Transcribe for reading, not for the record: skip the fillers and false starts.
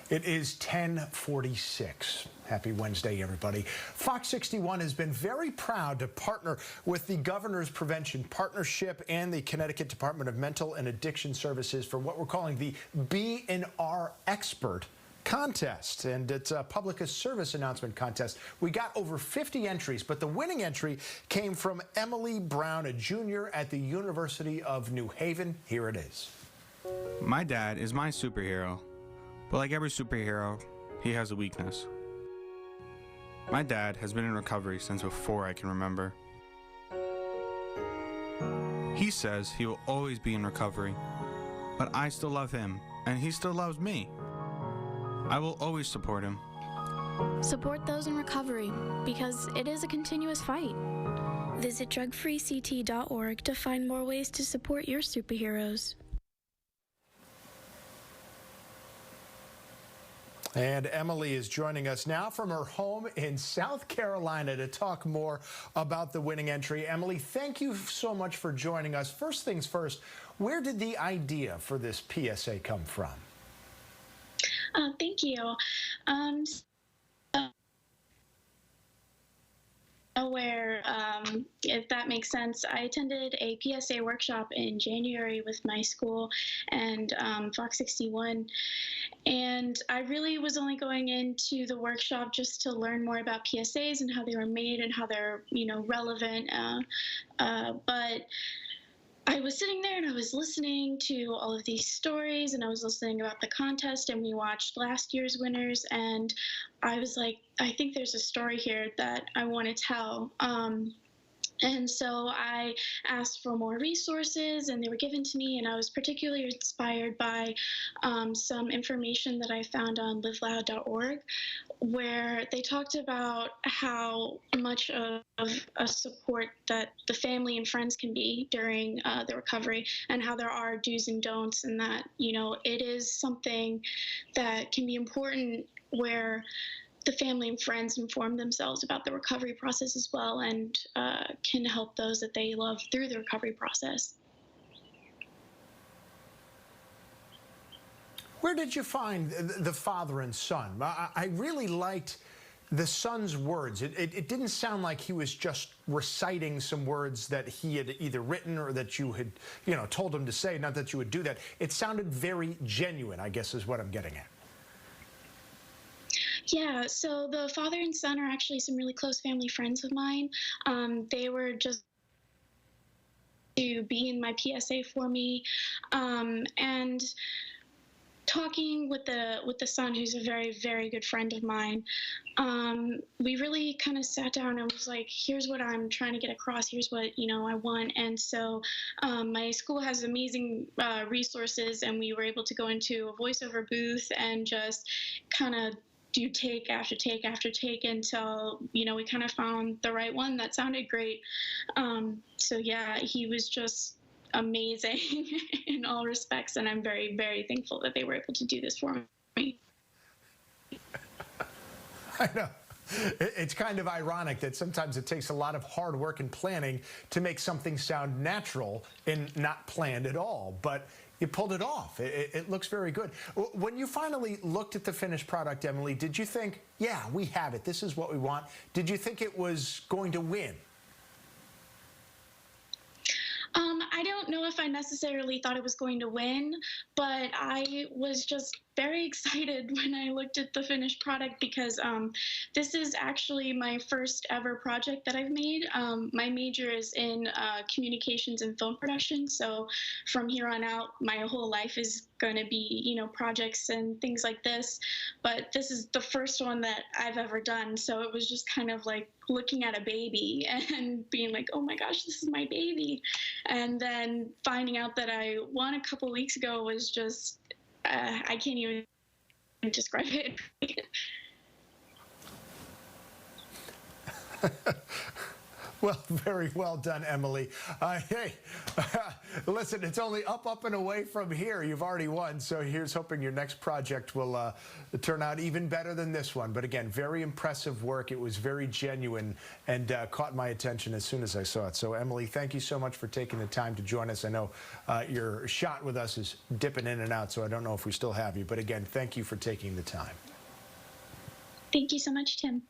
It is 10:46. Happy Wednesday, everybody. Fox61 has been very proud to partner with the Governor's Prevention Partnership and the Connecticut Department of Mental and Addiction Services for what we're calling the B&R Expert contest, and it's a public service announcement contest. We got over 50 entries, but the winning entry came from Emily Brown, a junior at the University of New Haven. Here it is. My dad is my superhero, but like every superhero, he has a weakness. My dad has been in recovery since before I can remember. He says he will always be in recovery, but I still love him, and he still loves me. I will always support him. Support those in recovery, because it is a continuous fight. Visit drugfreect.org to find more ways to support your superheroes. And Emily is joining us now from her home in South Carolina to talk more about the winning entry. Emily, thank you so much for joining us. First things first, where did the idea for this PSA come from? Thank you. If that makes sense, I attended a PSA workshop in January with my school and Fox61, and I really was only going into the workshop just to learn more about PSAs and how they were made and how they're, relevant. But I was sitting there and I was listening to all of these stories, and I was listening about the contest, and we watched last year's winners, and I was like, I think there's a story here that I want to tell. And so I asked for more resources, and they were given to me, and I was particularly inspired by some information that I found on liveloud.org, where they talked about how much of a support that the family and friends can be during the recovery, and how there are do's and don'ts, and that, it is something that can be important where the family and friends inform themselves about the recovery process as well, and can help those that they love through the recovery process. Where did you find the father and son? I really liked the son's words. It didn't sound like he was just reciting some words that he had either written or that you had, told him to say, not that you would do that. It sounded very genuine, I guess is what I'm getting at. Yeah, so the father and son are actually some really close family friends of mine. They were just to be in my PSA for me, and talking with the son, who's a very, very good friend of mine, we really kind of sat down and was like, here's what I'm trying to get across, here's what I want. And so my school has amazing resources, and we were able to go into a voiceover booth and just kind of do take after take after take until we kind of found the right one that sounded great. So yeah, he was just amazing in all respects, and I'm very, very thankful that they were able to do this for me. I know. It's kind of ironic that sometimes it takes a lot of hard work and planning to make something sound natural and not planned at all, but you pulled it off. It looks very good. When you finally looked at the finished product, Emily, did you think, yeah, we have it, this is what we want? Did you think it was going to win? I don't know if I necessarily thought it was going to win, but I was just very excited when I looked at the finished product, because this is actually my first ever project that I've made. My major is in communications and film production, so from here on out, my whole life is going to be, projects and things like this. But this is the first one that I've ever done, so it was just kind of like looking at a baby and being like, oh my gosh, this is my baby. And then finding out that I won a couple weeks ago was just, I can't even describe it. Well, very well done, Emily. Hey, listen, it's only up, and away from here. You've already won, so here's hoping your next project will turn out even better than this one. But again, very impressive work. It was very genuine and caught my attention as soon as I saw it. So, Emily, thank you so much for taking the time to join us. I know your shot with us is dipping in and out, so I don't know if we still have you. But again, thank you for taking the time. Thank you so much, Tim.